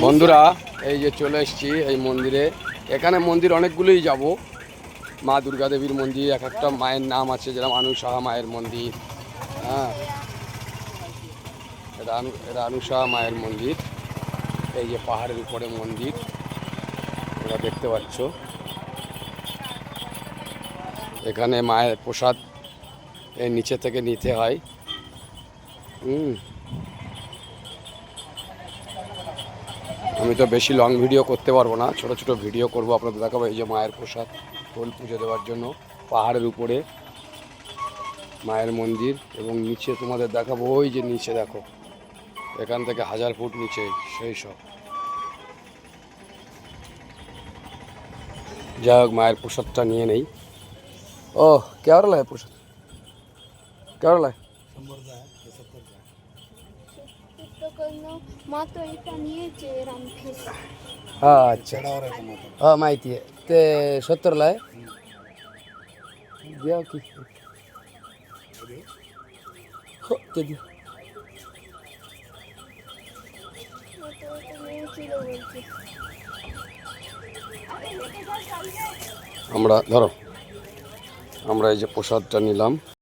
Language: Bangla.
বন্ধুরা এই যে চলে এসেছি এই মন্দিরে। এখানে মন্দির অনেকগুলোই যাব। মা দুর্গা দেবীর মন্দির, এক একটা মায়ের নাম আছে, যেরকম আনুসাহা মায়ের মন্দির। হ্যাঁ, এটা আনুসাহা মায়ের মন্দির। এই যে পাহাড়ের উপরে মন্দির তোমরা দেখতে পাচ্ছ। এখানে মায়ের প্রসাদ এই নিচে থেকে নিতে হয়। আমি তো বেশি লং ভিডিও করতে পারবো না, ছোট ছোট ভিডিও করব, আপনাদের দেখাবো। এই যে মায়ের প্রসাদ, ফুল পুজো দেওয়ার জন্য পাহাড়ের উপরে মায়ের মন্দির, এবং নিচে তোমাদের দেখাবো। ওই যে নিচে দেখো, এখান থেকে 1000 ফুট নিচে সেই সব। যাই হোক, মায়ের প্রসাদটা নিয়ে নেই। ও কেমন লাগে প্রসাদ? কেমন লাগে? अच्छा हाँ माहिती आहे ते 70ला आहे. द्या की हो ते द्या. আমরা ধরো, আমরা এই যে প্রসাদটা নিলাম।